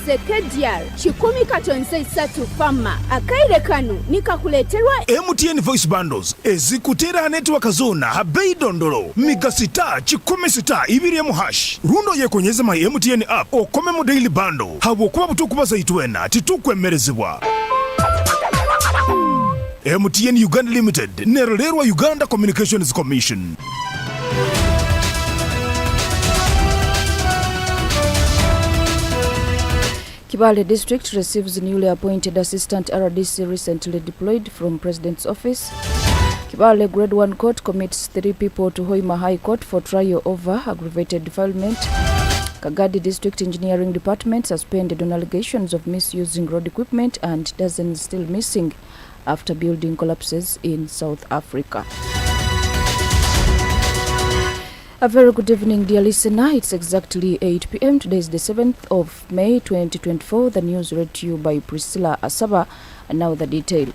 twandise Kdr 100.3Fm akaire kanu nikakuleterwa MTN Voice Bundles ezikutera network zona habei dondolo migasita 16 rundo yekonyeza my MTN app okome mu daily bundle habo kuba butukubaza itwena titukwemerezebwa. MTN Uganda Limited nerolerwa Uganda Communications Commission. Kibale District receives newly appointed Assistant RDC recently deployed from President's Office. Kibale Grade 1 Court commits 3 people to Hoima High Court for trial over aggravated defilement. Kagadi District Engineering Department suspended on allegations of misusing road equipment and dozens still missing after building collapses in South Africa. A very good evening, dear listener. It's exactly 8 p.m. Today is the 7th of May 2024. The news read to you by Priscilla ASABA. And now the detail.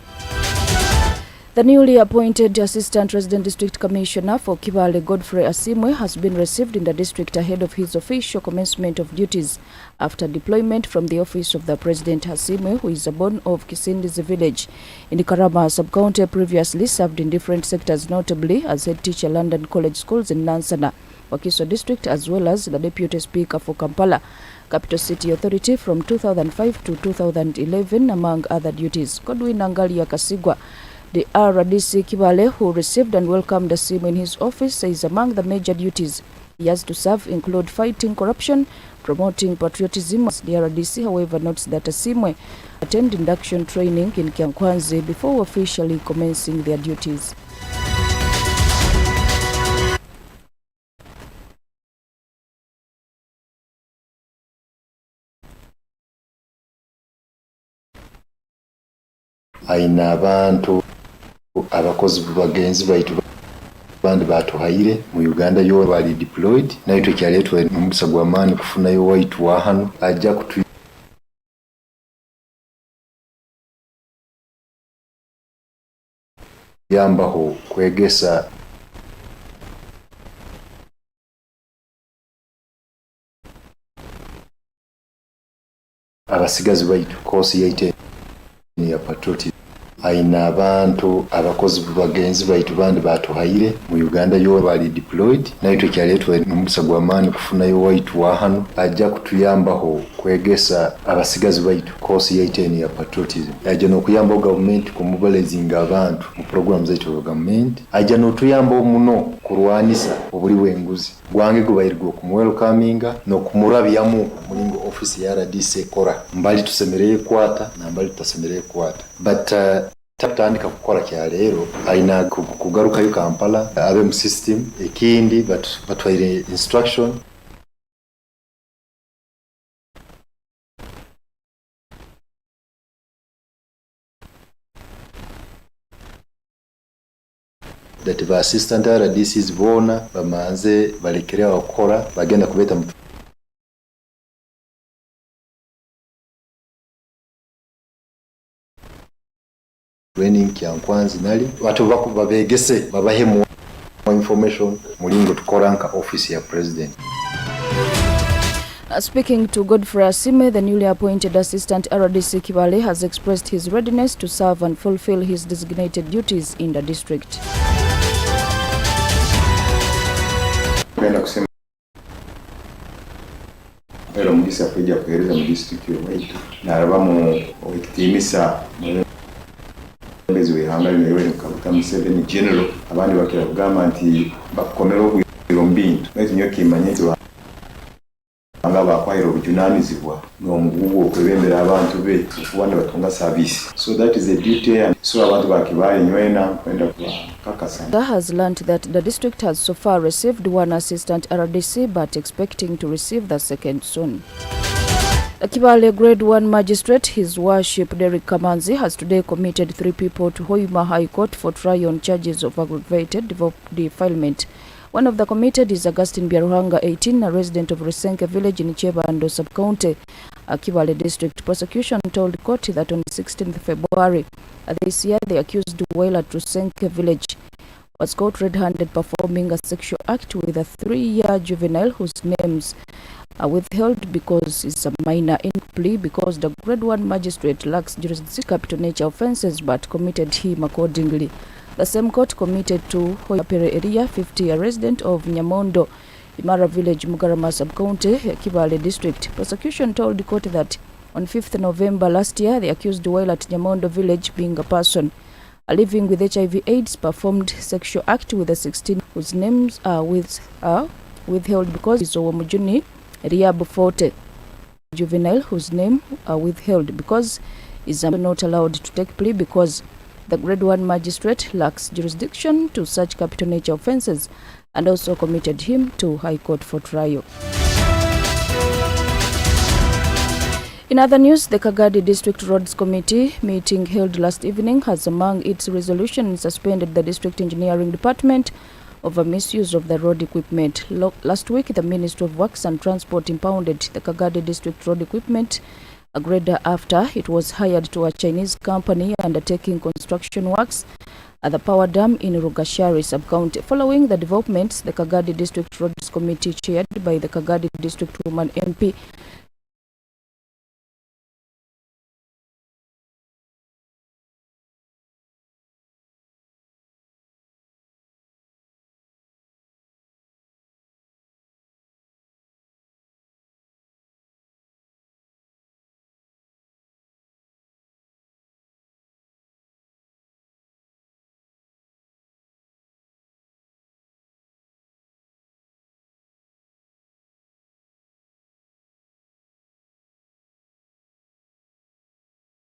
The newly appointed Assistant Resident District Commissioner for Kibale, Godfrey Asimwe, has been received in the district ahead of his official commencement of duties after deployment from the office of the President. Asimwe, who is a born of Kisindizi village in the Karama sub-county, previously served in different sectors, notably as head teacher London College Schools in Nansana, Wakiso District, as well as the Deputy Speaker for Kampala Capital City Authority from 2005 to 2011, among other duties. Godwin Nangalia Kasigwa, the RDC Kibale, who received and welcomed Asimwe in his office, says among the major duties he has to serve include fighting corruption, promoting patriotism. The RDC, however, notes that Asimwe attend induction training in Kyankwanzi before officially commencing their duties. Aina abantu abakozi bagenzi baitu bandi batuhaire mu Uganda yo bali deployed nayo tukyaleetwe n'omukisa gw'amaani kufuna yo waitu wa hano ajja kutu yambaho kwegesa abasigazi baitu kosi yaite ya patriotism. Aina abantu abakozi bagenzi baitu bandi batuhaire mu Uganda yo bali deployed nayo tukyaleetwe n'omukisa gw'amaani kufuna yo waitu wa hano ajja kutuyambaho kwegesa abasigazi baitu kosi yaite ya patriotism. Ajja n'okuyamba government kumubalezinga abantu mu program zaitu za government, ajja n'otuyamba muno kurwanisa obuli bw'enguzi gwange gubayirwa kumwelkaminga n'okumurabyamu mulingo office ya RDC kora mbali tusemereye kwata na mbali tutasemereye kwata but tatandika kukora kya lero aina kugaruka yu Kampala abe mu system ekindi batwaire instruction that the assistant RDCs bona bamanze balekerea okora bagenda kubeta mu training Kyankwanzi nali watu babegese babahe mu information mulingo tukoranka office ya president. Speaking to Godfrey Asimwe, the newly appointed Assistant RDC Kibale has expressed his readiness to serve and fulfill his designated duties in the district. Ero mugisa kujja kuhereza mu district yaitu naraba mu okitimisa mbezi wihanga niwe nkabuta Museveni general abandi bakira kugamba nti bakomera obwiro mbintu baitu nyo kimanyezo anga bakwayiro bujunanizibwa n'omugugu okwebembera abantu be kuwanda batunga service. So that is a duty, and so abantu bakibali nywena kwenda kwa kakasa. That has learned that the district has so far received one assistant RDC but expecting to receive the second soon. The Kibale Grade 1 Magistrate, His Worship Derek Kamanzi, has today committed 3 people to Hoima High Court for trial on charges of aggravated defilement. One of the committed is Augustine Biaruhanga, 18, a resident of Rusenke village in Chebando sub-county, Kibale district. Prosecution told court that on 16th February this year, the accused, while at Rusenke village, was caught red-handed performing a sexual act with a 3-year juvenile whose names withheld because it's a minor in plea because the grade 1 magistrate lacks jurisdiction capital nature offences but committed him accordingly. The same court committed to Hoyapere area 50, a resident of Nyamondo, Imara village, Mugarama sub-county, Kibale district. Prosecution told the court that on 5th November last year, the accused while at Nyamondo village, being a person living with HIV/AIDS, performed sexual act with a 16 whose names are withheld because is Owamujuni Riab Forte, juvenile whose name are withheld because is not allowed to take plea because the grade 1 magistrate lacks jurisdiction to such capital nature offences and also committed him to High Court for trial. In other news, the Kagadi District Roads Committee meeting held last evening has among its resolutions suspended the District Engineering Department over misuse of the road equipment. Last week, the Ministry of Works and Transport impounded the Kagadi District Road Equipment, a grader, after it was hired to a Chinese company undertaking construction works at the power dam in Rugashari sub-county. Following the developments, the Kagadi District Roads Committee, chaired by the Kagadi District Woman MP,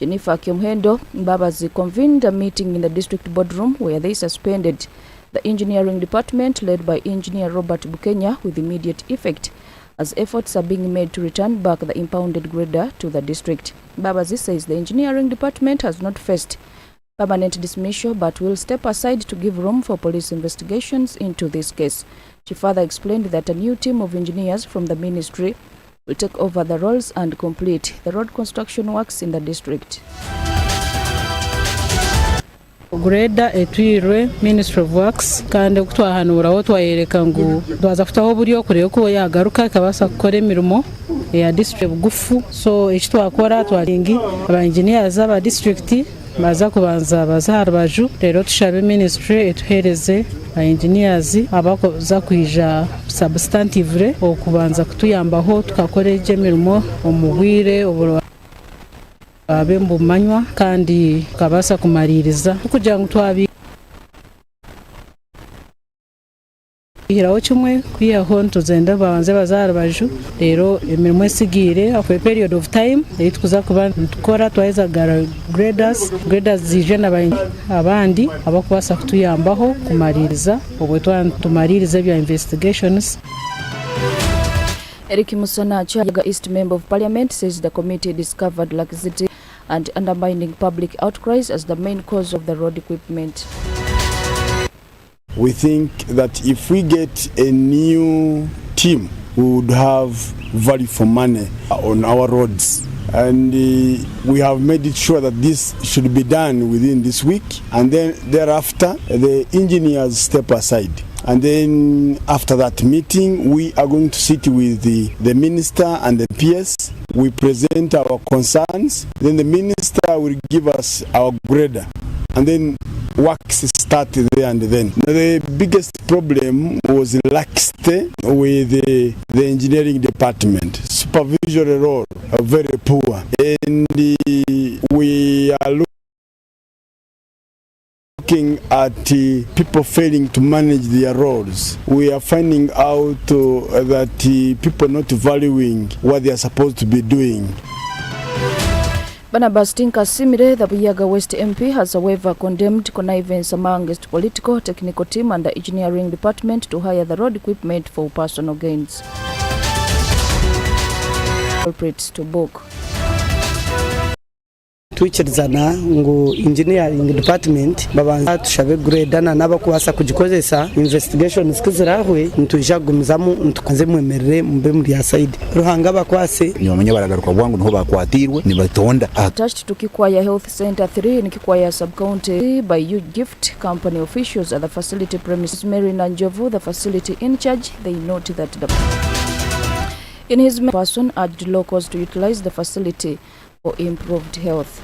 Jennifer Kiomhendo Mbabazi, convened a meeting in the district boardroom where they suspended the engineering department led by engineer Robert Bukenya with immediate effect as efforts are being made to return back the impounded grader to the district. Mbabazi says the engineering department has not faced permanent dismissal but will step aside to give room for police investigations into this case. She further explained that a new team of engineers from the ministry will take over the roles and complete the road construction works in the district. Grader etwirwe Ministry of Works kandi kutwahanuraho twayereka ngo twaza kutaho buriyo kureba ko yagaruka kabasa gukora imirimo ya district bugufu. So iki twakora twaringi aba engineers aba district baza kubanza bazarabaju rero tushabe ministry etuhereze aba engineers abakoza kwija substantive okubanza kutuyambaho tukakoreje imirimo omubwire abembu manywa kandi kabasa kumaririza kugira ngo twabi hiraho kimwe kwiyaho ntuzenda babanze bazarabaju rero emirimo esigire afwe period of time tukuza kuba tukora twaiza graders zije abandi abakubasa kutuyambaho kumaririza obwe tumaririza bya investigations. Eric Musana, Chaga East Member of Parliament, says the committee discovered laxity and undermining public outcries as the main cause of the road equipment. We think that if we get a new team, we would have value for money on our roads. And we have made it sure that this should be done within this week. And then thereafter, the engineers step aside. And then after that meeting, we are going to sit with the minister and the PS. We present our concerns. Then the minister will give us our grader. And then works start there and then. The biggest problem was laxity with the engineering department. Supervisory role are very poor. And we are looking at people failing to manage their roles. We are finding out that people not valuing what they are supposed to be doing. Barnabas Tinka Simire, the Buyaga West MP, has however condemned connivance amongst political, technical team and the engineering department to hire the road equipment for personal gains. Culprits to book. Twichirizana ngo engineering department babanza tushabe gradana n'abakuwasa kugikozesa investigation skizirahwe ntujagumzamu ntukanze mwemerere mbe muri ya side ruhanga bakwase nyomenya baragaruka bwangu nho bakwatirwe ni batonda attached to Kikwaya Health Center 3 in Kikwaya sub-county by Huge Gift company officials at the facility premises. Mary Nanjovu, the facility in charge, they note that In his person, urged locals to utilize the facility for improved health.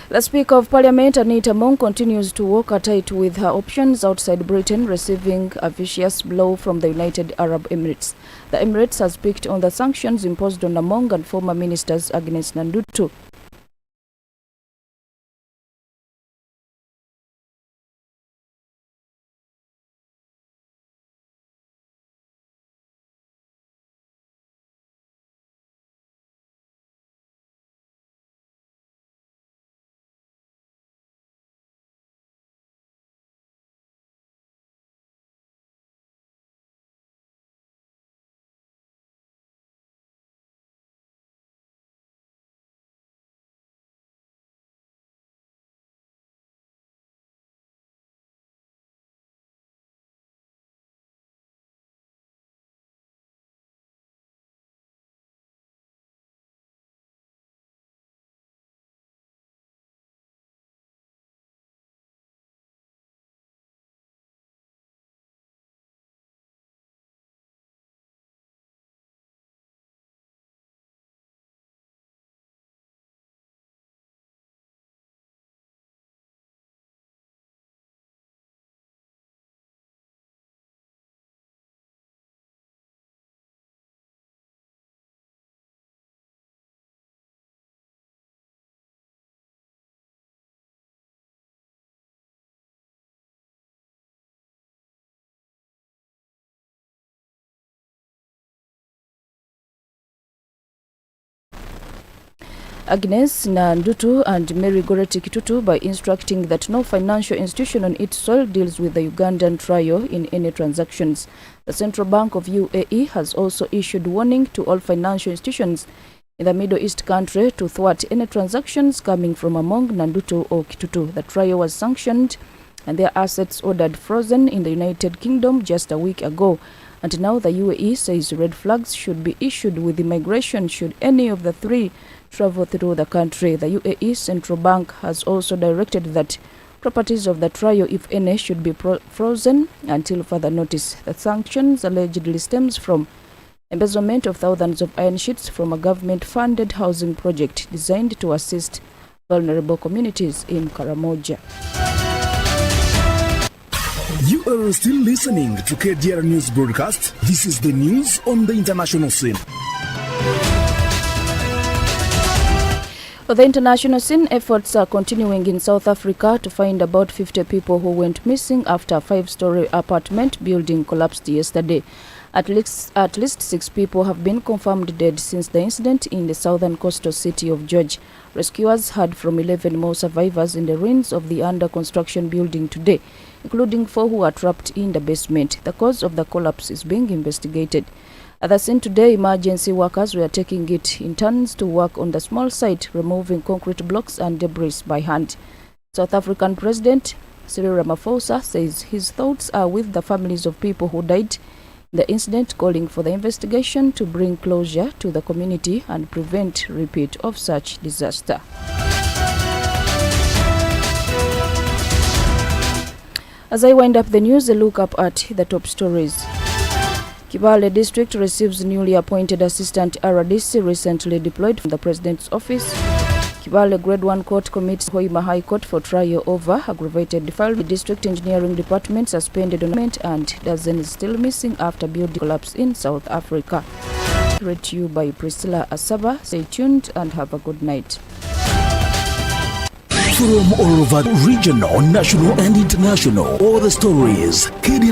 The Speaker of Parliament, Anita Mong, continues to walk tight with her options outside Britain, receiving a vicious blow from the United Arab Emirates. The Emirates has picked on the sanctions imposed on Mong and former ministers Agnes Nandutu. Agnes Nandutu and Mary Goreti Kitutu by instructing that no financial institution on its soil deals with the Ugandan trio in any transactions. The Central Bank of UAE has also issued warning to all financial institutions in the Middle East country to thwart any transactions coming from among Nandutu or Kitutu. The trio was sanctioned and their assets ordered frozen in the United Kingdom just a week ago. And now the UAE says red flags should be issued with immigration should any of the three travel through the country. The UAE Central Bank has also directed that properties of the trio, if any, should be frozen until further notice. The sanctions allegedly stems from embezzlement of thousands of iron sheets from a government-funded housing project designed to assist vulnerable communities in Karamoja. You are still listening to Kdr News Broadcast. This is the news on the international scene. For the international scene, efforts are continuing in South Africa to find about 50 people who went missing after a 5-story apartment building collapsed yesterday. At least 6 people have been confirmed dead since the incident in the southern coastal city of George. Rescuers heard from 11 more survivors in the ruins of the under-construction building today, including 4 who are trapped in the basement. The cause of the collapse is being investigated. At the scene today, emergency workers were taking it in turns to work on the small site, removing concrete blocks and debris by hand. South African President Cyril Ramaphosa says his thoughts are with the families of people who died in the incident, calling for the investigation to bring closure to the community and prevent repeat of such disaster. As I wind up the news, a look up at the top stories. Kibale District receives newly appointed Assistant RDC recently deployed from the President's office. Kibale Grade 1 Court commits Hoima High Court for trial over aggravated defilement. The District Engineering Department suspended on and dozens still missing after building collapse in South Africa. Read to you by Priscilla ASABA. Stay tuned and have a good night. From all over regional, national and international, all the stories. Kdr